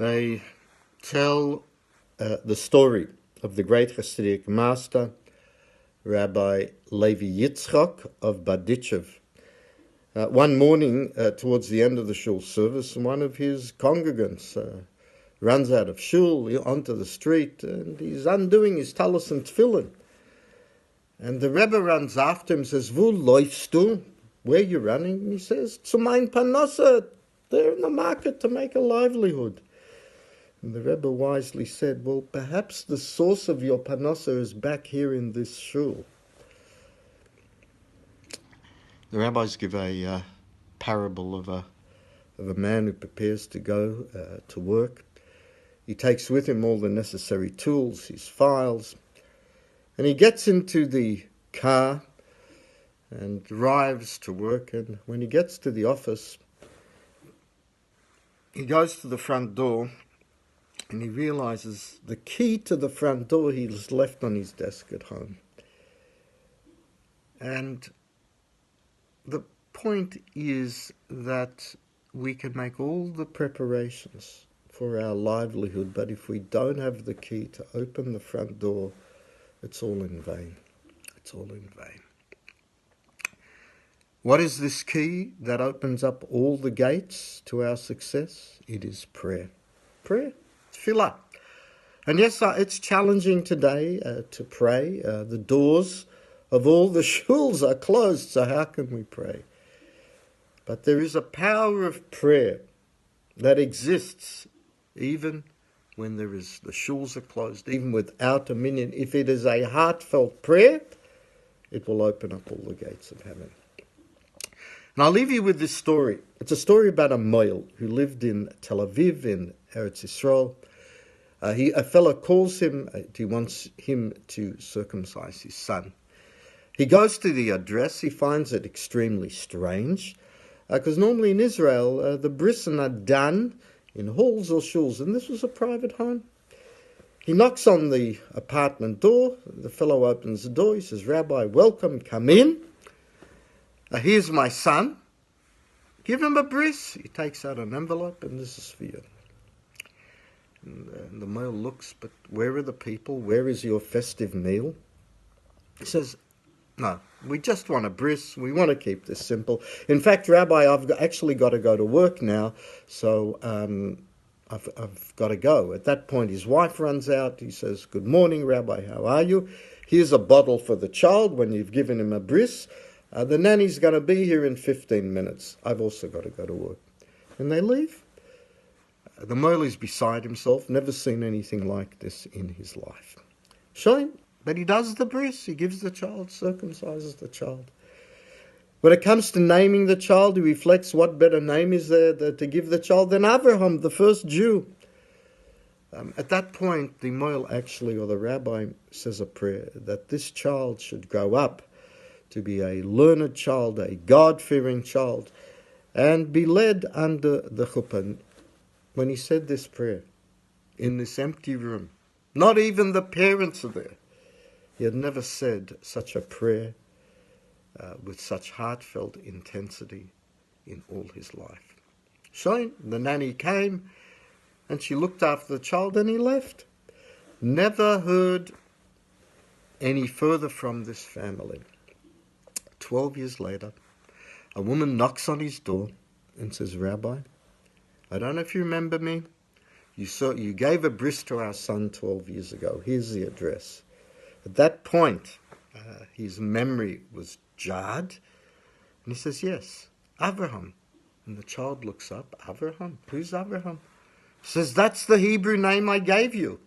They tell the story of the great Hasidic master, Rabbi Levi Yitzchak of Berditchev. One morning, towards the end of the shul service, one of his congregants runs out of shul onto the street, and he's undoing his tallis and tefillin. And the Rebbe runs after him and says, "Wo läufst du? Where are you running?" And he says, "Zu mein Parnassah. They're in the market to make a livelihood." And the Rebbe wisely said, "Well, perhaps the source of your Parnassah is back here in this shul." The rabbis give a parable of a man who prepares to go to work. He takes with him all the necessary tools, his files, and he gets into the car and drives to work. And when he gets to the office, he goes to the front door and he realizes the key to the front door he's left on his desk at home. And the point is that we can make all the preparations for our livelihood, but if we don't have the key to open the front door, it's all in vain. It's all in vain. What is this key that opens up all the gates to our success? It is prayer. Prayer. Tefillah. And yes, it's challenging today to pray. The doors of all the shuls are closed, so how can we pray? But there is a power of prayer that exists even when the shuls are closed, even without a minyan. If it is a heartfelt prayer, it will open up all the gates of heaven. And I'll leave you with this story. It's a story about a moil who lived in Tel Aviv in Eretz Yisrael. A fellow calls him, he wants him to circumcise his son. He goes to the address, he finds it extremely strange, because normally in Israel, the brisin are done in halls or shuls, and this was a private home. He knocks on the apartment door, the fellow opens the door, he says, "Rabbi, welcome, come in. Here's my son. Give him a bris." He takes out an envelope, and this is for you. And the male looks, "But where are the people? Where is your festive meal?" He says, "No, we just want a bris. We want to keep this simple. In fact, Rabbi, I've actually got to go to work now, so I've got to go." At that point, his wife runs out. He says, "Good morning, Rabbi. How are you? Here's a bottle for the child when you've given him a bris. The nanny's going to be here in 15 minutes. I've also got to go to work." And they leave. The moil is beside himself, never seen anything like this in his life. Shame, but he does the bris. He gives the child, circumcises the child. When it comes to naming the child, he reflects what better name is there to give the child than Avraham, the first Jew. At that point, the moil actually, or the rabbi, says a prayer that this child should grow up to be a learned child, a God-fearing child, and be led under the chuppah. When he said this prayer, in this empty room, not even the parents are there, he had never said such a prayer with such heartfelt intensity in all his life. So the nanny came, and she looked after the child, and he left. Never heard any further from this family. 12 years later, a woman knocks on his door and says, "Rabbi, I don't know if you remember me. You gave a bris to our son 12 years ago. Here's the address." At that point, his memory was jarred, and he says, "Yes, Avraham." And the child looks up, "Avraham? Who's Avraham?" He says, "That's the Hebrew name I gave you."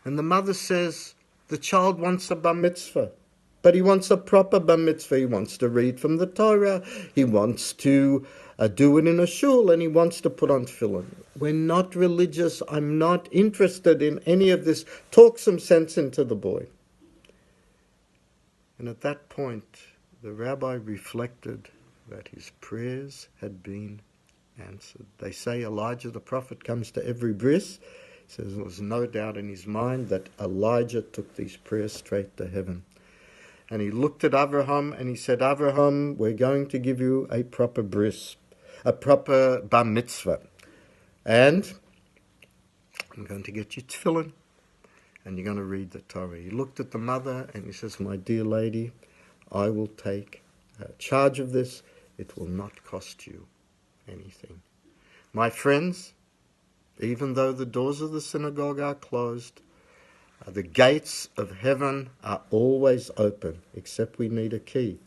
And the mother says, "The child wants a bar mitzvah. But he wants a proper bar mitzvah. He wants to read from the Torah. He wants to do it in a shul, and he wants to put on tefillin. We're not religious. I'm not interested in any of this. Talk some sense into the boy." And at that point, the rabbi reflected that his prayers had been answered. They say Elijah the prophet comes to every bris. He says there was no doubt in his mind that Elijah took these prayers straight to heaven. And he looked at Avraham and he said, "Avraham, we're going to give you a proper bris, a proper bar mitzvah." And I'm going to get you tefillin, and you're going to read the Torah. He looked at the mother and he says, my dear lady, I will take charge of this. It will not cost you anything. My friends, even though the doors of the synagogue are closed, the gates of heaven are always open, except we need a key.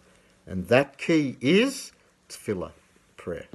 And that key is tefillah, prayer.